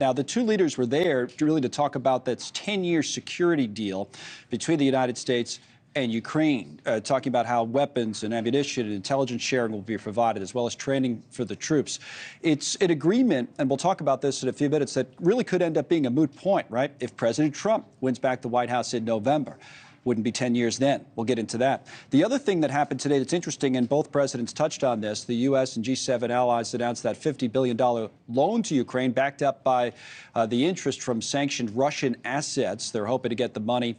Now, the two leaders were there really to talk about this 10-year security deal between the United States and Ukraine, talking about how weapons and ammunition and intelligence sharing will be provided, as well as training for the troops. It's an agreement, and we'll talk about this in a few minutes, that really could end up being a moot point, right? If President Trump wins back the White House in November. Wouldn't be 10 years then. We'll get into that. The other thing that happened today that's interesting, and both presidents touched on this, the U.S. and G7 allies announced that $50 billion loan to Ukraine, backed up by the interest from sanctioned Russian assets. They're hoping to get the money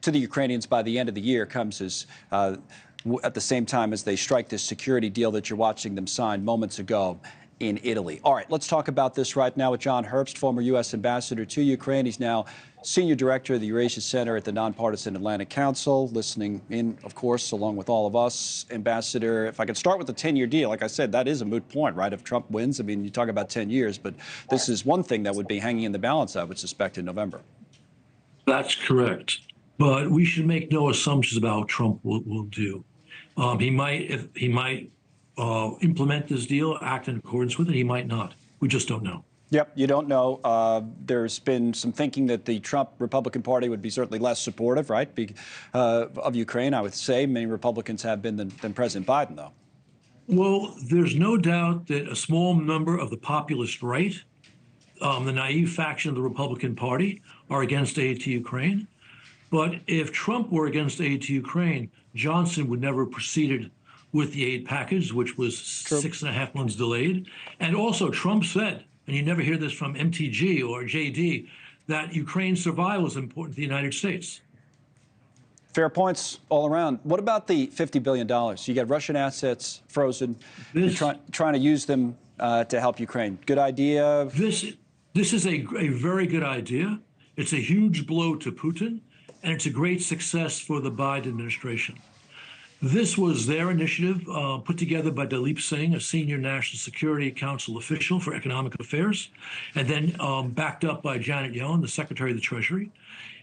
to the Ukrainians by the end of the year. Comes as at the same time as they strike this security deal that you're watching them sign moments ago in Italy. All right, let's talk about this right now with John Herbst, former U.S. ambassador to Ukraine. He's now senior director of the Eurasia Center at the Nonpartisan Atlantic Council, listening in, of course, along with all of us. Ambassador, if I could start with the 10-year deal, like I said, that is a moot point, right? If Trump wins, I mean, you talk about 10 years, but this is one thing that would be hanging in the balance, I would suspect, in November. That's correct. But we should make no assumptions about what Trump will do. He might implement this deal, act in accordance with it. He might not. We just don't know. Yep, you don't know. There's been some thinking that the Trump Republican Party would be certainly less supportive, right, of Ukraine, I would say. Many Republicans have been than President Biden, though. Well, there's no doubt that a small number of the populist right, the naive faction of the Republican Party, are against aid to Ukraine. But if Trump were against aid to Ukraine, Johnson would never have proceeded with the aid package, which was 6.5 months delayed. And also, Trump said, and you never hear this from MTG or JD, that Ukraine's survival is important to the United States. Fair points all around. What about the $50 billion? You got Russian assets frozen, trying to use them to help Ukraine. Good idea? This is a very good idea. It's a huge blow to Putin, and it's a great success for the Biden administration. This was their initiative, put together by Dalip Singh, a senior National Security Council official for economic affairs, and then backed up by Janet Yellen, the Secretary of the Treasury.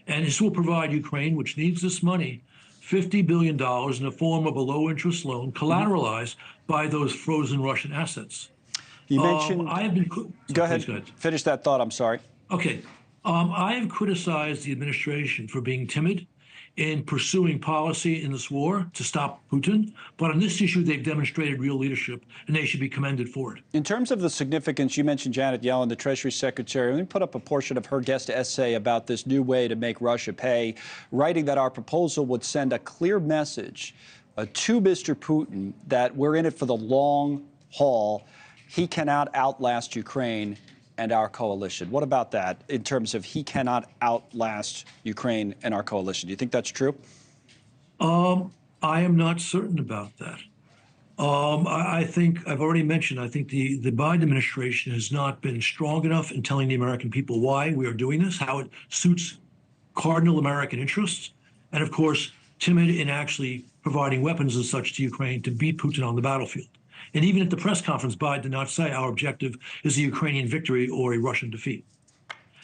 And this will provide Ukraine, which needs this money, $50 billion in the form of a low-interest loan collateralized by those frozen Russian assets. You mentioned... Go ahead. Finish that thought. I'm sorry. Okay. I have criticized the administration for being timid in pursuing policy in this war to stop Putin. But on this issue, they've demonstrated real leadership, and they should be commended for it. In terms of the significance, you mentioned Janet Yellen, the Treasury Secretary. Let me put up a portion of her guest essay about this new way to make Russia pay, writing that our proposal would send a clear message to Mr. Putin that we're in it for the long haul. He cannot outlast Ukraine and our coalition. What about that in terms of he cannot outlast Ukraine and our coalition? Do you think that's true? I am not certain about that. I think I've already mentioned, I think the Biden administration has not been strong enough in telling the American people why we are doing this, how it suits cardinal American interests, and of course, timid in actually providing weapons and such to Ukraine to beat Putin on the battlefield. And even at the press conference, Biden did not say our objective is a Ukrainian victory or a Russian defeat.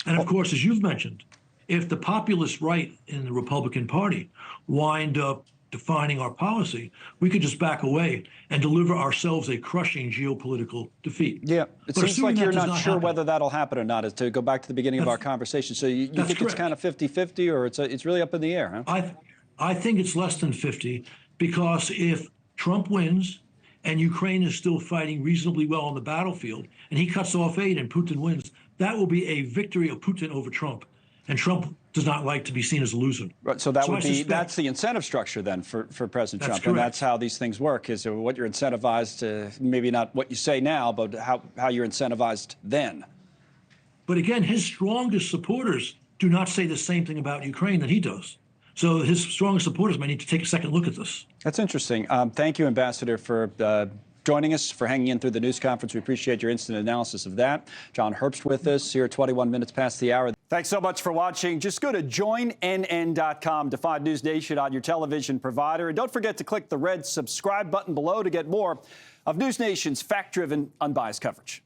And of course, as you've mentioned, if the populist right in the Republican Party wind up defining our policy, we could just back away and deliver ourselves a crushing geopolitical defeat. Yeah, it seems like you're not sure whether that'll happen or not, is to go back to the beginning of our conversation. So you think it's kind of 50-50, or it's really up in the air, huh? I think it's less than 50, because if Trump wins, and Ukraine is still fighting reasonably well on the battlefield, and he cuts off aid and Putin wins, that will be a victory of Putin over Trump. And Trump does not like to be seen as a loser. Right, so that would be, that's the incentive structure then for President Trump. Correct. And that's how these things work, is what you're incentivized to, maybe not what you say now, but how you're incentivized then. But again, his strongest supporters do not say the same thing about Ukraine that he does. So his strongest supporters might need to take a second look at this. That's interesting. Thank you, Ambassador, for joining us, for hanging in through the news conference. We appreciate your instant analysis of that. John Herbst with us here, 21 minutes past the hour. Thanks so much for watching. Just go to joinnn.com to find News Nation on your television provider. And don't forget to click the red subscribe button below to get more of News Nation's fact-driven, unbiased coverage.